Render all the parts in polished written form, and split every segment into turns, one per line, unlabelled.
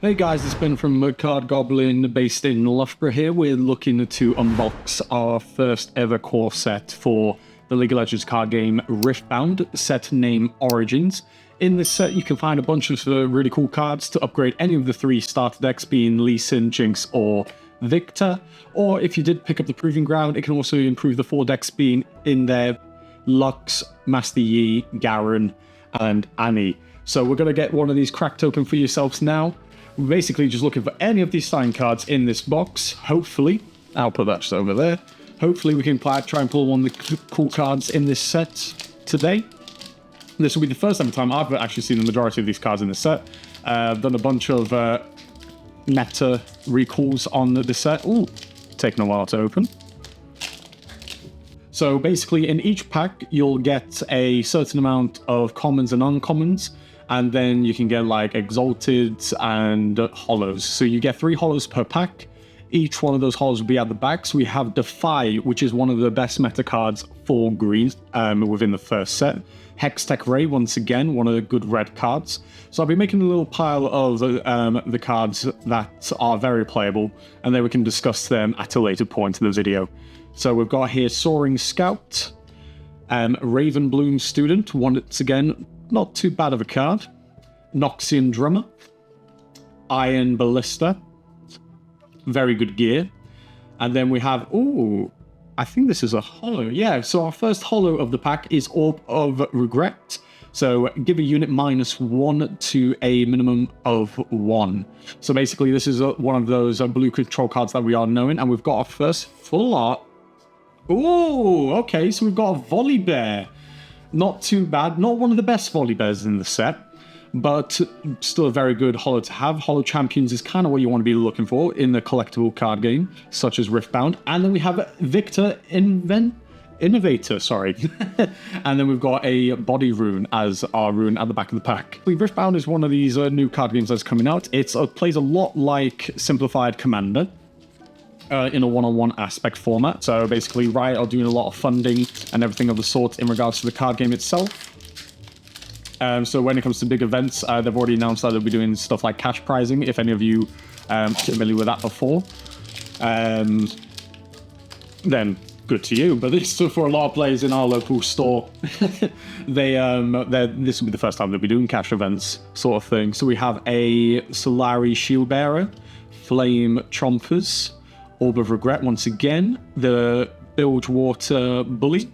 Hey guys, it's Ben from Card Goblin based in Loughborough here. We're looking to unbox our first ever core set for the League of Legends card game Riftbound, set name Origins. In this set you can find a bunch of really cool cards to upgrade any of the three starter decks, being Lee Sin, Jinx or Victor. Or if you did pick up the Proving Ground, it can also improve the four decks being in there: Lux, Master Yi, Garen and Annie. So we're going to get one of these cracked open for yourselves now. We're basically just looking for any of these signed cards in this box. Hopefully, I'll put that over there. Hopefully we can try and pull one of the cool cards in this set today. This will be the first ever time I've actually seen the majority of these cards in this set. I've done a bunch of meta recalls on the set. Ooh, taking a while to open. So basically in each pack you'll get a certain amount of commons and uncommons, and then you can get like exalted and hollows. So you get 3 hollows per pack. Each one of those hollows will be at the back. So we have Defy, which is one of the best meta cards for green within the first set. Hextech Ray, once again, one of the good red cards. So I'll be making a little pile of the cards that are very playable, and then we can discuss them at a later point in the video. So we've got here Soaring Scout, Raven Bloom Student, once again, not too bad of a card. Noxian Drummer, Iron Ballista, very good gear. And then we have, ooh, I think this is a hollow. Yeah, so our first hollow of the pack is Orb of Regret. So give a unit -1 to a minimum of 1. So basically this is one of those blue control cards that we are knowing. And we've got our first full art. Ooh, okay, so we've got a Volley Bear. Not too bad. Not one of the best Volley Bears in the set, but still a very good hollow to have. Hollow Champions is kind of what you want to be looking for in the collectible card game, such as Riftbound. And then we have Victor Innovator, sorry. And then we've got a Body Rune as our rune at the back of the pack. Riftbound is one of these new card games that's coming out. It plays a lot like Simplified Commander, in a one-on-one aspect format. So basically Riot are doing a lot of funding and everything of the sort in regards to the card game itself. So when it comes to big events, they've already announced that they'll be doing stuff like cash prizing, if any of you are familiar with that before. Then good to you, but this is for a lot of players in our local store. This will be the first time they'll be doing cash events sort of thing. So we have a Solari Shield Bearer, Flame Chompers, Orb of Regret once again, the Bilgewater Bully.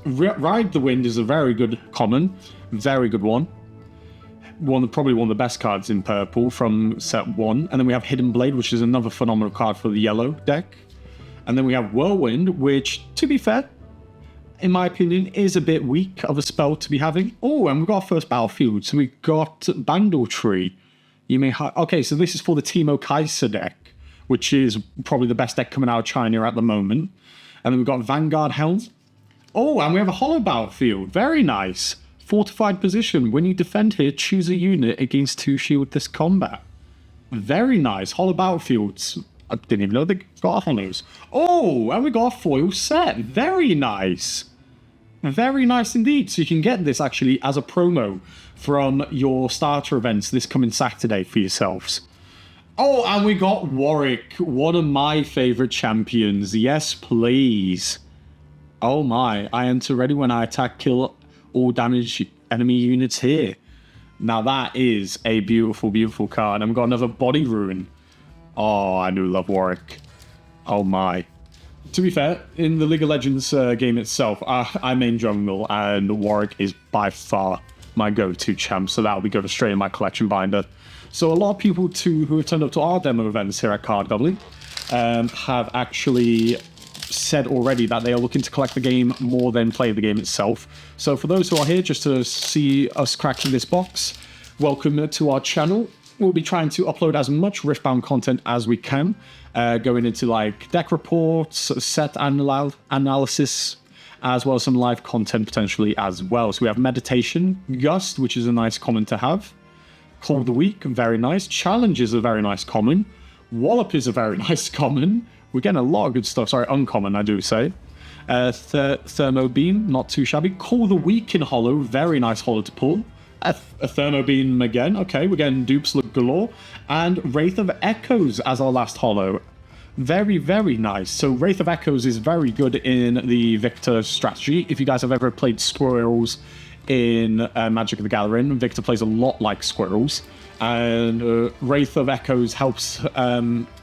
Ride the Wind is a very good common, very good one. Probably one of the best cards in purple from set 1. And then we have Hidden Blade, which is another phenomenal card for the yellow deck. And then we have Whirlwind, which, to be fair, in my opinion, is a bit weak of a spell to be having. Oh, and we've got our first battlefield. So we've got Bandle Tree. Okay, so this is for the Teemo Kaiser deck, which is probably the best deck coming out of China at the moment. And then we've got Vanguard Helm. Oh, and we have a Hollow Battlefield. Very nice. Fortified Position. When you defend here, choose a unit against 2 shield this combat. Very nice. Hollow Battlefields. I didn't even know they got hollows. Oh, and we got a foil set. Very nice. Very nice indeed. So you can get this actually as a promo from your starter events this coming Saturday for yourselves. Oh, and we got Warwick, one of my favorite champions. Yes, please. Oh my, I enter ready when I attack, kill all damage enemy units here. Now that is a beautiful, beautiful card. And we've got another Body Rune. Oh, I do love Warwick. Oh my. To be fair, in the League of Legends game itself, I main jungle, and Warwick is by far my go-to champ. So that'll be going straight in my collection binder. So a lot of people too who have turned up to our demo events here at Card Goblin have actually said already that they are looking to collect the game more than play the game itself. So for those who are here just to see us cracking this box, welcome to our channel. We'll be trying to upload as much Riftbound content as we can, going into like deck reports, set analysis, as well as some live content potentially as well. So we have Meditation, Gust, which is a nice common to have. Call of the Week, very nice. Challenge is a very nice common. Wallop is a very nice common. We're getting a lot of good stuff. Sorry, uncommon, I do say. Thermo Beam, not too shabby. Call of the Week in hollow, very nice hollow to pull. A Thermo Beam again. Okay, we're getting dupes look galore. And Wraith of Echoes as our last holo. Very, very nice. So Wraith of Echoes is very good in the Victor strategy. If you guys have ever played squirrels in Magic the Gathering, Victor plays a lot like squirrels. And Wraith of Echoes helps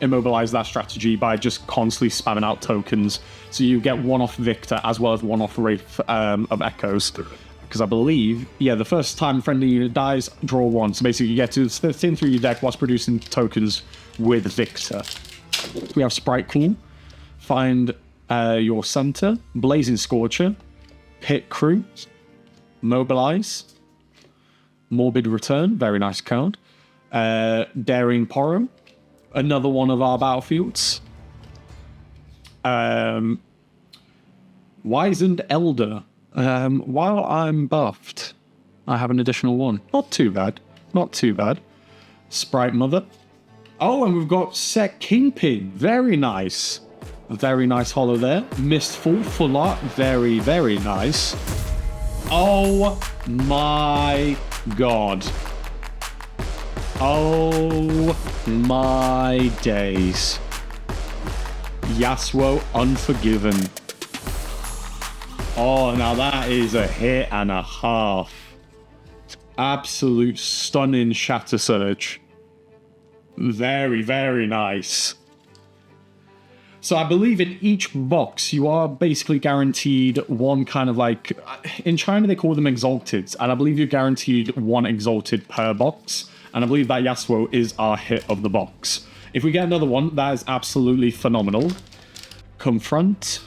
immobilize that strategy by just constantly spamming out tokens. So you get one-off Victor as well as one-off Wraith of Echoes. Because I believe, yeah, the first time friendly unit dies, draw one. So basically you get to thin through your deck whilst producing tokens with Victor. We have Sprite Clean, Find Your Center, Blazing Scorcher, Pit Crew, Mobilize, Morbid Return, very nice card. Daring Porrow, another one of our battlefields. Wizened Elder. While I'm buffed, I have an additional one. Not too bad. Not too bad. Sprite Mother. Oh, and we've got Set Kingpin. Very nice. A very nice holo there. Mistfall, full art. Very, very nice. Oh my god. Oh my days. Yasuo Unforgiven. Oh, now that is a hit and a half. Absolute stunning Shatter Surge. Very, very nice. So I believe in each box, you are basically guaranteed one kind of like... In China, they call them Exalted. And I believe you're guaranteed one Exalted per box. And I believe that Yasuo is our hit of the box. If we get another one, that is absolutely phenomenal. Confront.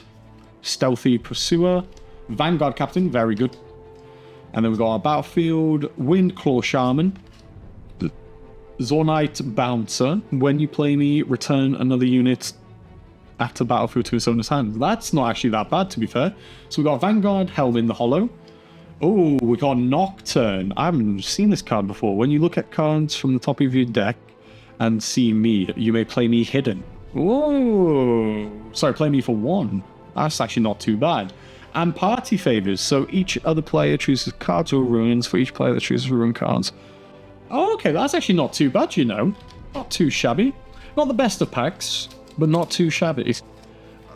Stealthy Pursuer. Vanguard Captain, very good. And then we've got our Battlefield. Windclaw Shaman. Zornite Bouncer. When you play me, return another unit after battlefield to its owner's hand. That's not actually that bad, to be fair. So we've got Vanguard Helm in the holo. Oh, we got Nocturne. I haven't seen this card before. When you look at cards from the top of your deck and see me, you may play me hidden. Whoa. Sorry, play me for one. That's actually not too bad. And party favors. So each other player chooses cards or ruins for each player that chooses ruin cards. Oh, okay, that's actually not too bad, you know. Not too shabby. Not the best of packs, but not too shabby.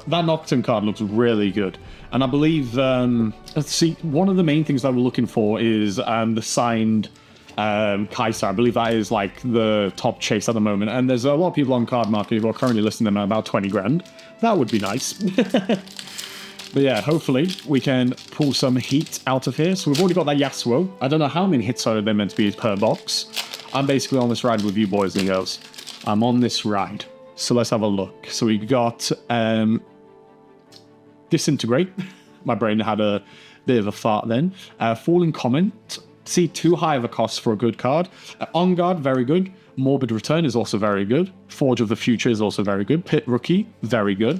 That Nocturne card looks really good. And I believe, let's see, one of the main things that we're looking for is the signed Kaiser. I believe that is like the top chase at the moment. And there's a lot of people on Card Market who are currently listing them at about 20 grand. That would be nice. But yeah, hopefully we can pull some heat out of here. So we've already got that Yasuo. I don't know how many hits are there meant to be per box. I'm basically on this ride with you boys and girls. I'm on this ride. So let's have a look. So we got Disintegrate. My brain had a bit of a fart then. Falling Comment. See, too high of a cost for a good card. On Guard, very good. Morbid Return is also very good. Forge of the Future is also very good. Pit Rookie, very good.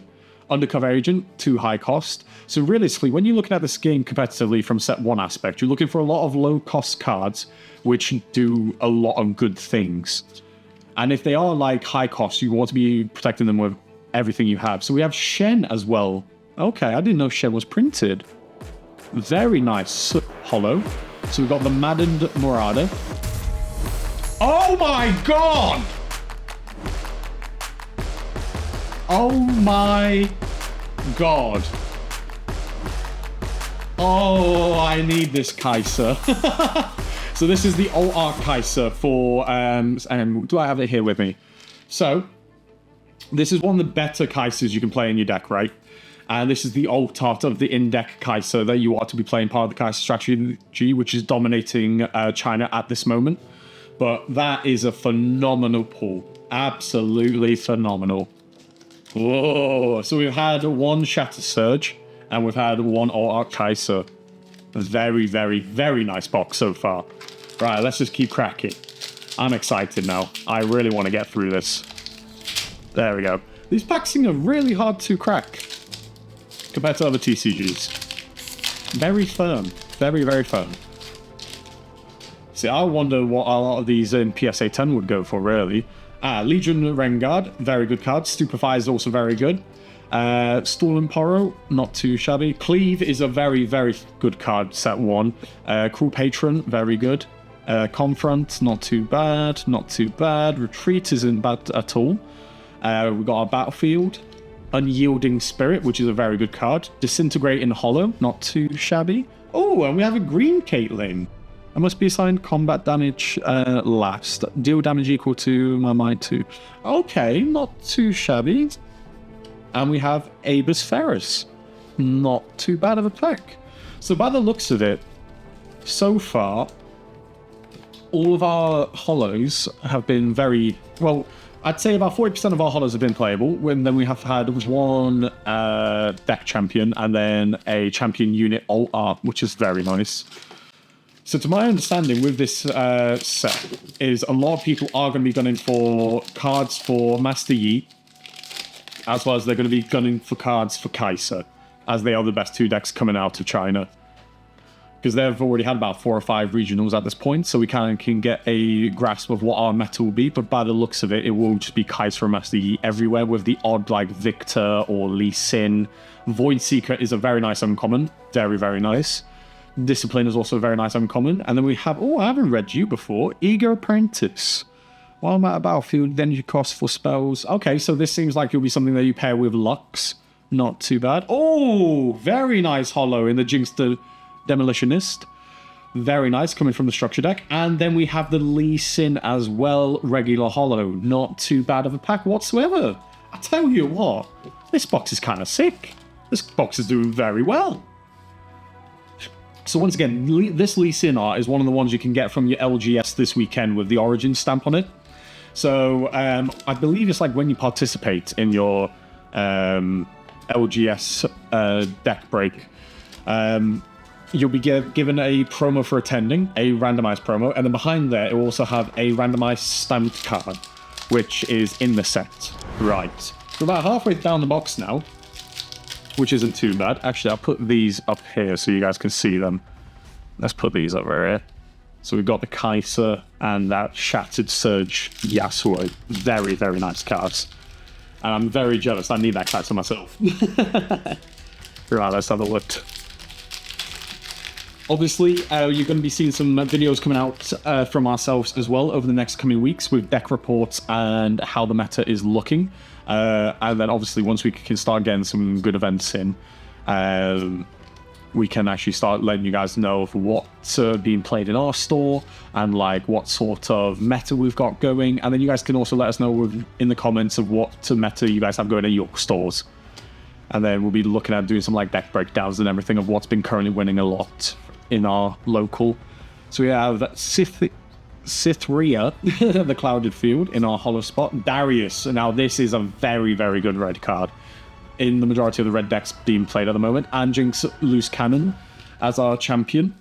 Undercover Agent, too high cost. So realistically, when you're looking at this game competitively from set one aspect, you're looking for a lot of low-cost cards which do a lot of good things. And if they are like high cost, you want to be protecting them with everything you have. So we have Shen as well. Okay, I didn't know Shen was printed. Very nice holo. So we've got the Maddened Marauder. Oh my god! Oh my god. Oh, I need this Kaiser. So this is the Alt Art Kaiser for, and do I have it here with me? So, this is one of the better Kaisers you can play in your deck, right? And this is the Alt Art of the in-deck Kaiser that you ought to be playing part of the Kaiser strategy, which is dominating China at this moment. But that is a phenomenal pull. Absolutely phenomenal. Whoa, so we've had one Shatter Surge, and we've had one Alt Art Kaiser. A very, very, very nice box so far. Right, let's just keep cracking. I'm excited now. I really want to get through this. There we go. These packs are really hard to crack compared to other TCGs. Very firm. Very, very firm. See, I wonder what a lot of these in PSA 10 would go for, really. Legion Renguard, very good card. Stupefy is also very good. Stolen Porrow, not too shabby. Cleave is a very, very good card, set one. Cruel Patron, very good. Confront, not too bad, not too bad. Retreat isn't bad at all. We've got our Battlefield. Unyielding Spirit, which is a very good card. Disintegrating Hollow, not too shabby. Oh, and we have a green Caitlyn. I must be assigned combat damage last. Deal damage equal to my might 2. Okay, not too shabby. And we have Abus Ferris. Not too bad of a pick. So by the looks of it, so far, all of our hollows have been very... Well, I'd say about 40% of our hollows have been playable. When then we have had one deck champion and then a champion unit alt art, which is very nice. So to my understanding with this set is a lot of people are going to be gunning for cards for Master Yi, as well as they're going to be gunning for cards for Kai'Sa, as they are the best 2 decks coming out of China. Because they've already had about 4 or 5 regionals at this point, so we kind of can get a grasp of what our meta will be. But by the looks of it, it will just be Kai'Sa and Master Yi everywhere, with the odd like Victor or Lee Sin. Void Seeker is a very nice uncommon, very, very nice. Discipline is also a very nice uncommon. And then we have, oh, I haven't read you before, Eager Apprentice. While I'm at a battlefield, then you cost for spells. Okay, so this seems like it'll be something that you pair with Lux. Not too bad. Oh, very nice hollow in the Jinx the Demolitionist. Very nice, coming from the structure deck. And then we have the Lee Sin as well, regular hollow. Not too bad of a pack whatsoever. I tell you what, this box is kind of sick. This box is doing very well. So once again, this Lee Sin art is one of the ones you can get from your LGS this weekend with the Origin stamp on it. So I believe it's like when you participate in your LGS deck break, you'll be given a promo for attending, a randomized promo, and then behind there it will also have a randomized stamped card, which is in the set. Right. We're about halfway down the box now, which isn't too bad. Actually, I'll put these up here so you guys can see them. Let's put these over here. So we've got the Kai'Sa and that Shattered Surge Yasuo. Very, very nice cards. And I'm very jealous. I need that Kai'Sa myself. Right, let's have a look. Obviously, you're going to be seeing some videos coming out from ourselves as well over the next coming weeks with deck reports and how the meta is looking. And then obviously once we can start getting some good events in, we can actually start letting you guys know of what's being played in our store and like what sort of meta we've got going. And then you guys can also let us know in the comments of what meta you guys have going at your stores. And then we'll be looking at doing some like deck breakdowns and everything of what's been currently winning a lot in our local. So we have Cytherea, the Clouded Field, in our hollow spot. Darius. Now this is a very, very good red card in the majority of the red decks being played at the moment. And Jinx Loose Cannon as our champion.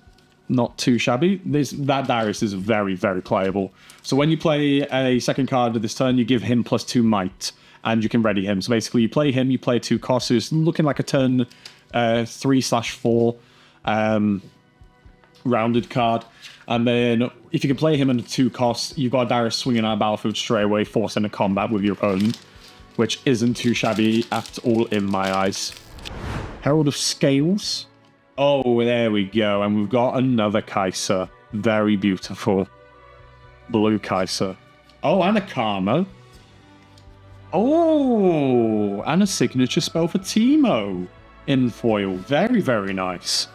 Not too shabby. That Darius is very, very playable. So when you play a second card of this turn, you give him +2 might, and you can ready him. So basically you play him, you play 2 costs. So it's looking like a turn 3/4 rounded card. And then if you can play him under 2 costs, you've got Darius swinging out of battlefield straight away, forcing a combat with your opponent, which isn't too shabby at all in my eyes. Herald of Scales. Oh, there we go. And we've got another Kai'Sa. Very beautiful. Blue Kai'Sa. Oh, and a Karma. Oh, and a signature spell for Teemo in foil. Very, very nice.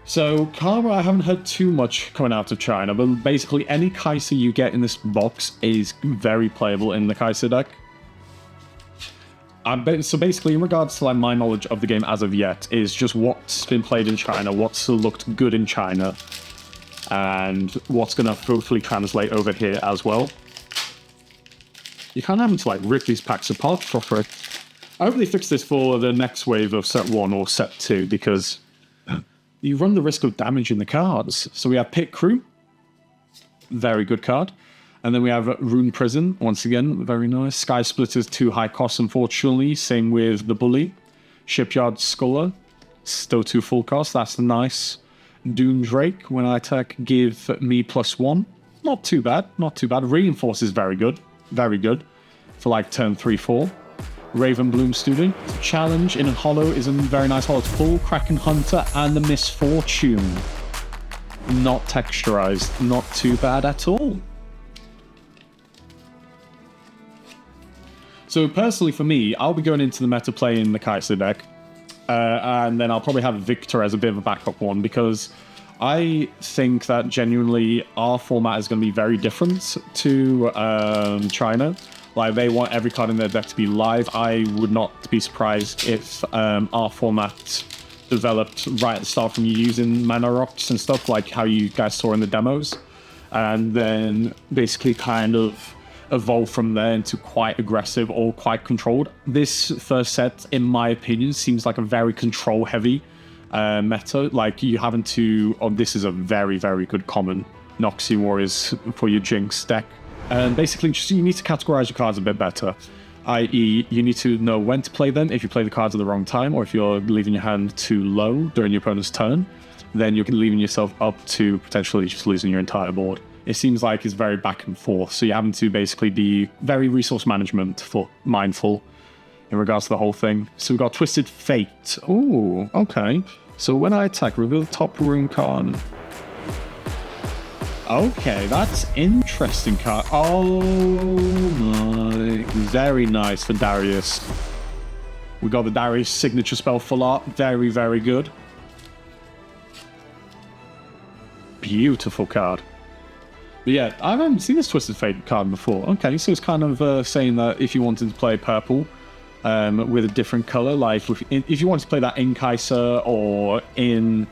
So, Karma, I haven't heard too much coming out of China, but basically any Kai'Sa you get in this box is very playable in the Kai'Sa deck. So basically, in regards to like my knowledge of the game as of yet, is just what's been played in China, what's looked good in China, and what's going to hopefully translate over here as well. You kind of having to like rip these packs apart for it. I hope they fix this for the next wave of set 1 or set 2, because you run the risk of damaging the cards. So we have Pit Crew, very good card. And then we have Rune Prison, once again, very nice. Sky Splitters, 2 high costs, unfortunately. Same with the Bully. Shipyard Sculler, still 2 full costs, that's nice. Doom Drake, when I attack, give me +1. Not too bad, not too bad. Reinforce is very good for like turn 3/4. Raven Bloom Student. Challenge in a hollow is a very nice hollow to pull. Kraken Hunter and the Misfortune. not texturized. Not too bad at all. So personally for me, I'll be going into the meta playing the Kaiser deck. And then I'll probably have Victor as a bit of a backup one, because I think that genuinely our format is going to be very different to China. Like, they want every card in their deck to be live. I would not be surprised if our format developed right at the start from you using mana rocks and stuff, like how you guys saw in the demos, and then basically kind of evolve from there into quite aggressive or quite controlled. This first set, in my opinion, seems like a very control-heavy meta. Like, you having to... Oh, this is a very, very good common Noxie Warriors for your Jinx deck. And basically, just you need to categorize your cards a bit better. I.e., you need to know when to play them. If you play the cards at the wrong time, or if you're leaving your hand too low during your opponent's turn, then you're leaving yourself up to potentially just losing your entire board. It seems like it's very back and forth, so you're having to basically be very resource mindful in regards to the whole thing. So we've got Twisted Fate. Oh, okay. So when I attack, reveal the top rune card. Okay, that's interesting card. Oh my, very nice for Darius. We got the Darius signature spell full art. Very, very good. Beautiful card. But yeah, I haven't seen this Twisted Fate card before. Okay, so it's kind of saying that if you wanted to play purple with a different color, like if you wanted to play that in Kaiser or in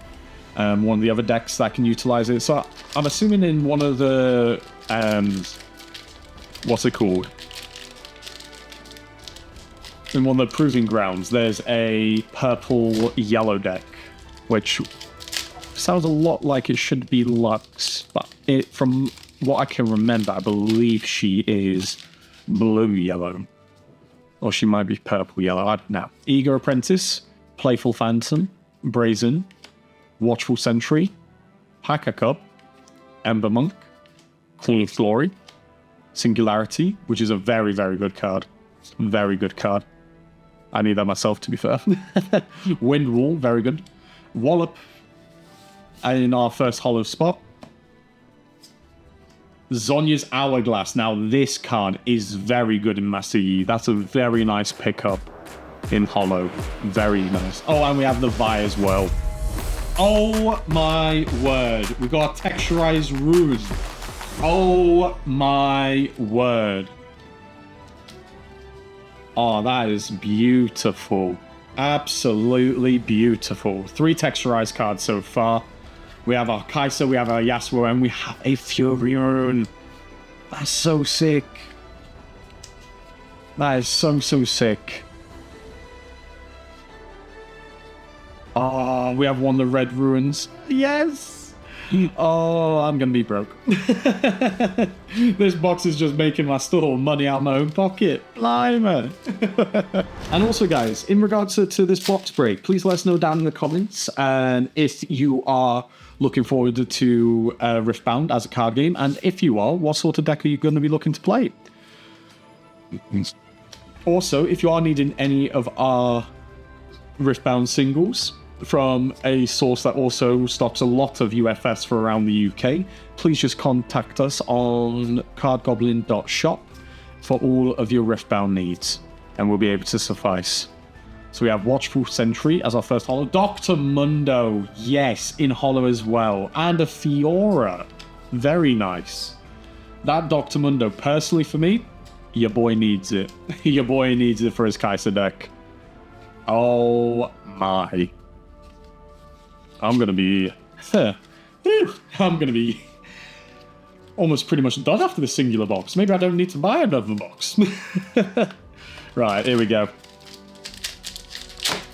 one of the other decks that can utilize it. So I'm assuming in one of the what's it called? In one of the proving grounds, there's a purple yellow deck, which sounds a lot like it should be Lux, but from what I can remember, I believe she is blue-yellow. Or she might be purple-yellow, I don't know. Eager Apprentice, Playful Phantom, Brazen, Watchful Sentry, Packer Cup, Ember Monk, Queen of Glory, Singularity, which is a very, very good card. Very good card. I need that myself, to be fair. Wind Wall, very good. Wallop, in our first hollow spot. Zonya's Hourglass. Now, this card is very good in Master Yi. That's a very nice pickup in hollow. Very nice. Oh, and we have the Vi as well. Oh my word. We got a Texturized Rune. Oh my word. Oh, that is beautiful. Absolutely beautiful. 3 Texturized cards so far. We have our Kaiser, we have our Yasuo, and we have a Furion. That's so sick. That is so, so sick. Oh, we have one of the red ruins. Yes! Oh, I'm gonna be broke. This box is just making my store money out of my own pocket. Blimey. And also, guys, in regards to this box break, please let us know down in the comments if you are looking forward to Riftbound as a card game, and if you are, what sort of deck are you going to be looking to play? Also, if you are needing any of our Riftbound singles from a source that also stocks a lot of UFS for around the UK, please just contact us on cardgoblin.shop for all of your Riftbound needs, and we'll be able to suffice. So we have Watchful Sentry as our first hollow. Dr. Mundo, yes, in hollow as well. And a Fiora. Very nice. That Dr. Mundo, personally for me, your boy needs it. Your boy needs it for his Kaiser deck. Oh my. I'm going to be... I'm going to be almost pretty much done after the singular box. Maybe I don't need to buy another box. Right, here we go.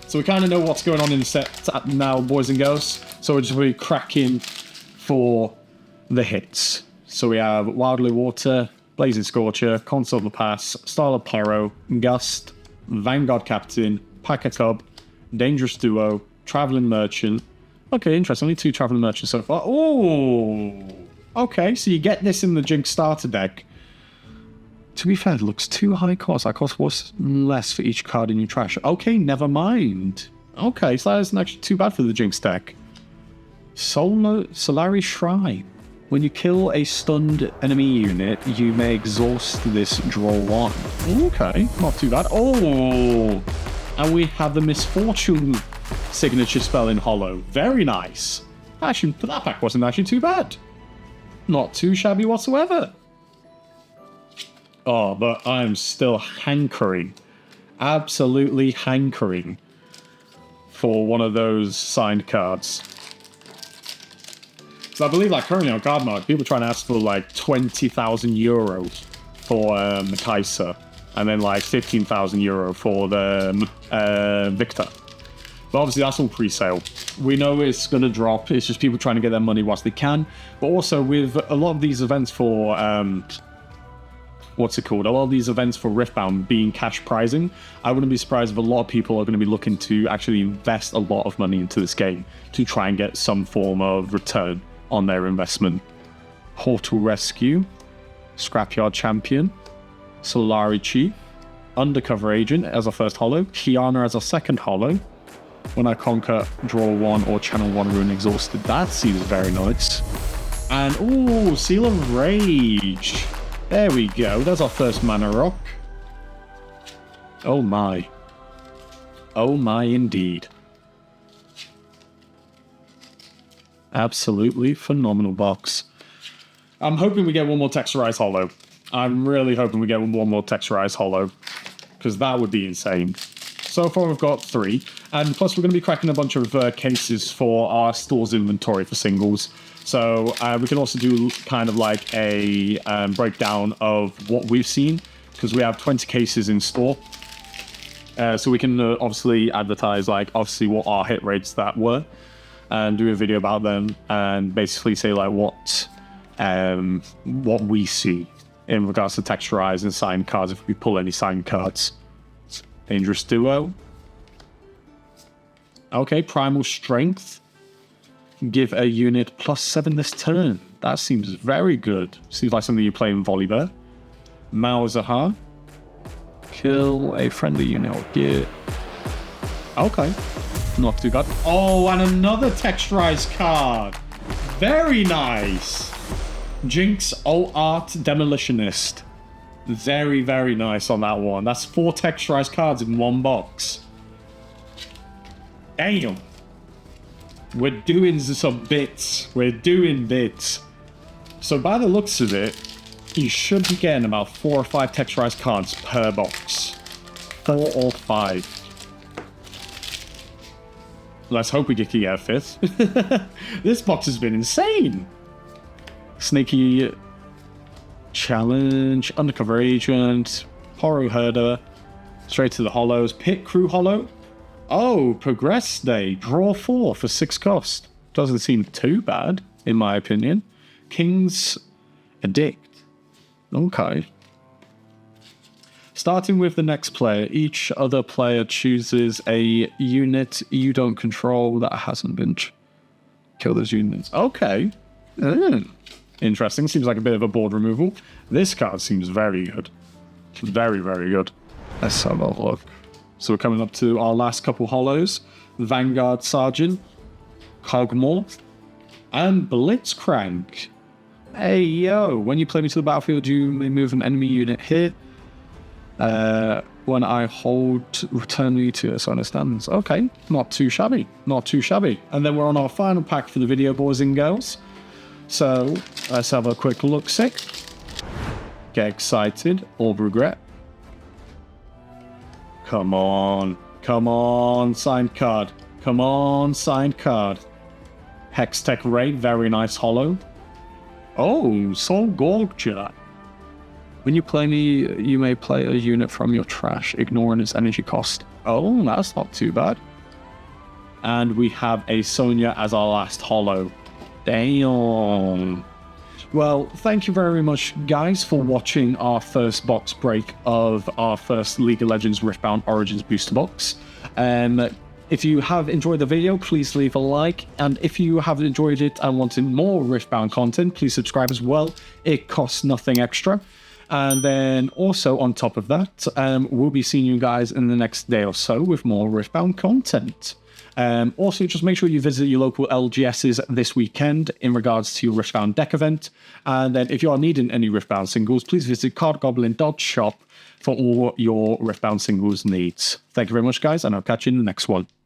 So we kind of know what's going on in the set now, boys and girls. So we're just really cracking for the hits. So we have Wildly Water, Blazing Scorcher, Console of the Pass, Starlight Pyro, Gust, Vanguard Captain, Packer Cub, Dangerous Duo, Traveling Merchant. Okay, interesting. Only 2 Traveling Merchants so far. Oh, okay. So you get this in the Jinx starter deck. To be fair, it looks too high cost. That cost was less for each card in your trash. Okay, never mind. Okay, so that isn't actually too bad for the Jinx deck. Solari Shrine. When you kill a stunned enemy unit, you may exhaust this draw 1. Okay, not too bad. Oh, and we have the Misfortune signature spell in Hollow. Very nice. Actually, that pack wasn't actually too bad. Not too shabby whatsoever. Oh, but I'm still hankering. Absolutely hankering for one of those signed cards. So I believe, like, currently on card market, people are trying to ask for like 20,000 euros for the Kaiser, and then like 15,000 euro for the Victor. But obviously that's all pre-sale. We know it's going to drop. It's just people trying to get their money whilst they can. But also with a lot of these events for what's it called? A lot of these events for Riftbound being cash prizing, I wouldn't be surprised if a lot of people are going to be looking to actually invest a lot of money into this game to try and get some form of return on their investment. Portal Rescue, Scrapyard Champion, Solari Chief, Undercover Agent as our first holo, Kiana as our second holo. When I conquer, draw 1 or channel 1 rune exhausted. That seems very nice. And ooh, Seal of Rage. There we go. That's our first mana rock. Oh my. Oh my indeed. Absolutely phenomenal box. I'm hoping we get one more Texturized holo. I'm really hoping we get one more Texturized holo, because that would be insane. So far we've got 3, and plus we're going to be cracking a bunch of cases for our store's inventory for singles. So we can also do kind of like a breakdown of what we've seen, because we have 20 cases in store. So we can obviously advertise like obviously what our hit rates that were, and do a video about them, and basically say like what we see in regards to texturized and signed cards if we pull any signed cards. Dangerous Duo. Okay, Primal Strength. Give a unit +7 this turn. That seems very good. Seems like something you play in Volibear. Malzahar. Kill a friendly unit or gear. Okay. Not too bad. Oh, and another texturized card. Very nice. Jinx Alt Art Demolitionist. Very, very nice on that one. That's 4 texturized cards in one box. Damn. We're doing some bits. We're doing bits. So by the looks of it, you should be getting about 4 or 5 texturized cards per box. 4 or 5. Let's hope we can get a 5th. This box has been insane. Snaky Challenge, Undercover Agent, Horror Herder, straight to the holos. Pit Crew holo. Oh, Progress Day, draw 4 for 6 cost. Doesn't seem too bad, in my opinion. King's Addict. Okay. Starting with the next player, each other player chooses a unit you don't control that hasn't been kill those units. Okay. Interesting. Seems like a bit of a board removal. This card seems very good. Very, very good. Let's have a look. So we're coming up to our last couple holos. Vanguard Sergeant, Cogmore, and Blitzcrank. Hey, yo. When you play me to the battlefield, you may move an enemy unit here. When I hold, return me to its owner stands. Okay, not too shabby. Not too shabby. And then we're on our final pack for the video, boys and girls. So, let's have a quick look-see. Get excited or regret. Come on. Come on, signed card. Come on, signed card. Hextech Ray, very nice holo. Oh, Soul Gorger. When you play me, you may play a unit from your trash, ignoring its energy cost. Oh, that's not too bad. And we have a Sonya as our last holo. Damn. Well, thank you very much, guys, for watching our first box break of our first League of Legends Riftbound Origins booster box. If you have enjoyed the video, please leave a like. And if you have enjoyed it and wanted more Riftbound content, please subscribe as well. It costs nothing extra. And then also on top of that, we'll be seeing you guys in the next day or so with more Riftbound content. Also, just make sure you visit your local LGSs this weekend in regards to your Riftbound deck event. And then if you are needing any Riftbound singles, please visit cardgoblin.shop for all your Riftbound singles needs. Thank you very much, guys, and I'll catch you in the next one.